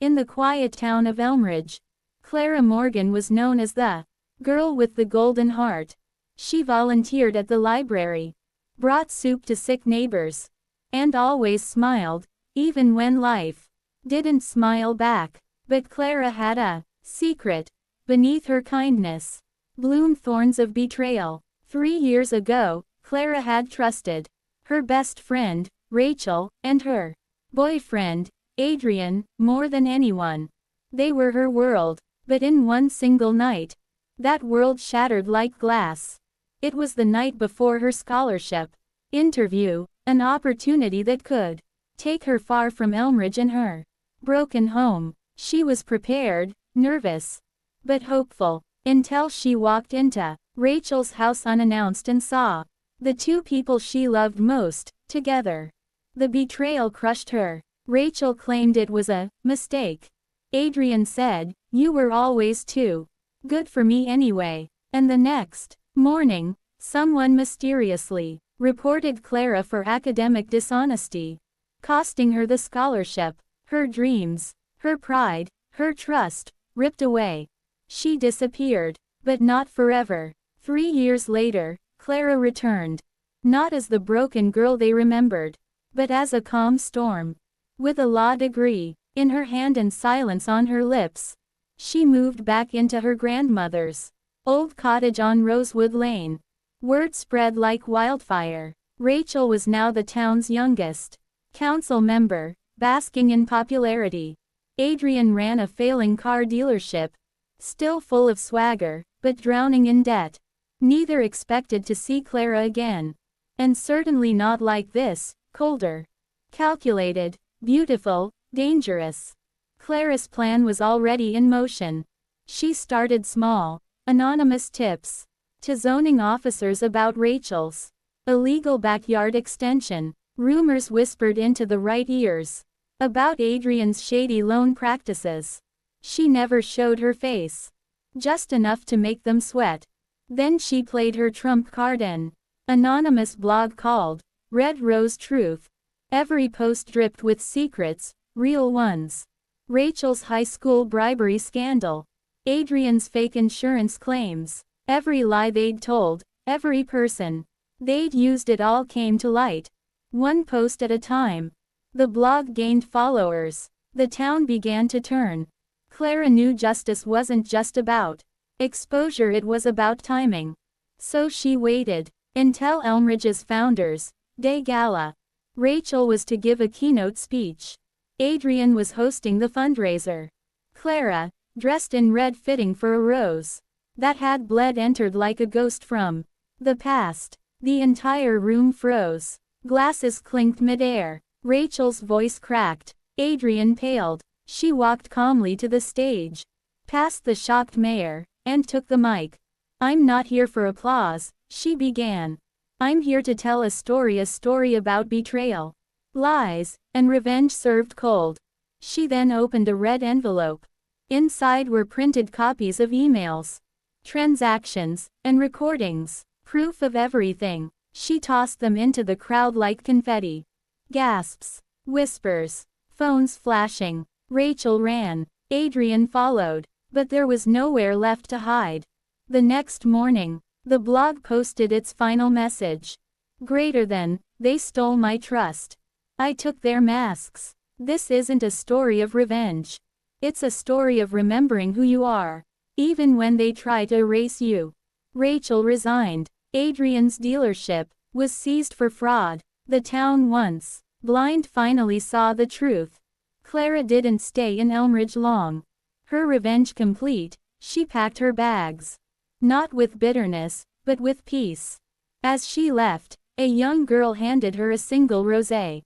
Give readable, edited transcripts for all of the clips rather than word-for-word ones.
In the quiet town of Elmridge, Clara Morgan was known as the girl with the golden heart. She volunteered at the library, brought soup to sick neighbors, and always smiled, even when life didn't smile back. But Clara had a secret. Beneath her kindness bloomed thorns of betrayal. 3 years ago, Clara had trusted her best friend, Rachel, and her boyfriend, Adrian, more than anyone. They were her world. But in one single night, that world shattered like glass. It was the night before her scholarship interview, an opportunity that could take her far from Elmridge and her broken home. She was prepared, nervous, but hopeful, until she walked into Rachel's house unannounced and saw the two people she loved most together. The betrayal crushed her. Rachel claimed it was a mistake. Adrian said, "You were always too good for me anyway." And the next morning, someone mysteriously reported Clara for academic dishonesty, costing her the scholarship. Her dreams, her pride, her trust, ripped away. She disappeared, but not forever. 3 years later, Clara returned, not as the broken girl they remembered, but as a calm storm. With a law degree in her hand and silence on her lips, she moved back into her grandmother's old cottage on Rosewood Lane. Word spread like wildfire. Rachel was now the town's youngest council member, basking in popularity. Adrian ran a failing car dealership, still full of swagger, but drowning in debt. Neither expected to see Clara again. And certainly not like this, colder, calculated, beautiful, dangerous. Clara's plan was already in motion. She started small, anonymous tips to zoning officers about Rachel's illegal backyard extension. Rumors whispered into the right ears about Adrian's shady loan practices. She never showed her face, just enough to make them sweat. Then she played her trump card, an anonymous blog called Red Rose Truth. Every post dripped with secrets, real ones. Rachel's high school bribery scandal, Adrian's fake insurance claims, every lie they'd told, every person they'd used, it all came to light. One post at a time. The blog gained followers. The town began to turn. Clara knew justice wasn't just about exposure, it was about timing. So she waited until Elmridge's Founders Day Gala. Rachel was to give a keynote speech. Adrian was hosting the fundraiser. Clara, dressed in red fitting for a rose that had bled, entered like a ghost from the past. The entire room froze. Glasses clinked midair. Rachel's voice cracked. Adrian paled. She walked calmly to the stage, past the shocked mayor, and took the mic. "I'm not here for applause," she began. "I'm here to tell a story about betrayal, lies, and revenge served cold." She then opened a red envelope. Inside were printed copies of emails, transactions, and recordings, proof of everything. She tossed them into the crowd like confetti. Gasps, whispers, phones flashing. Rachel ran. Adrian followed. But there was nowhere left to hide. The next morning, the blog posted its final message. "Greater than, they stole my trust. I took their masks. This isn't a story of revenge. It's a story of remembering who you are, even when they try to erase you." Rachel resigned. Adrian's dealership was seized for fraud. The town, once blind, finally saw the truth. Clara didn't stay in Elmridge long. Her revenge complete, she packed her bags. Not with bitterness, but with peace. As she left, a young girl handed her a single rosé.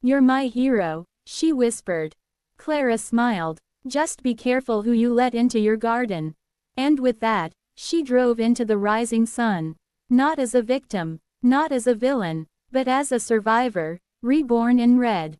"You're my hero," she whispered. Clara smiled. "Just be careful who you let into your garden." And with that, she drove into the rising sun. Not as a victim, not as a villain, but as a survivor, reborn in red.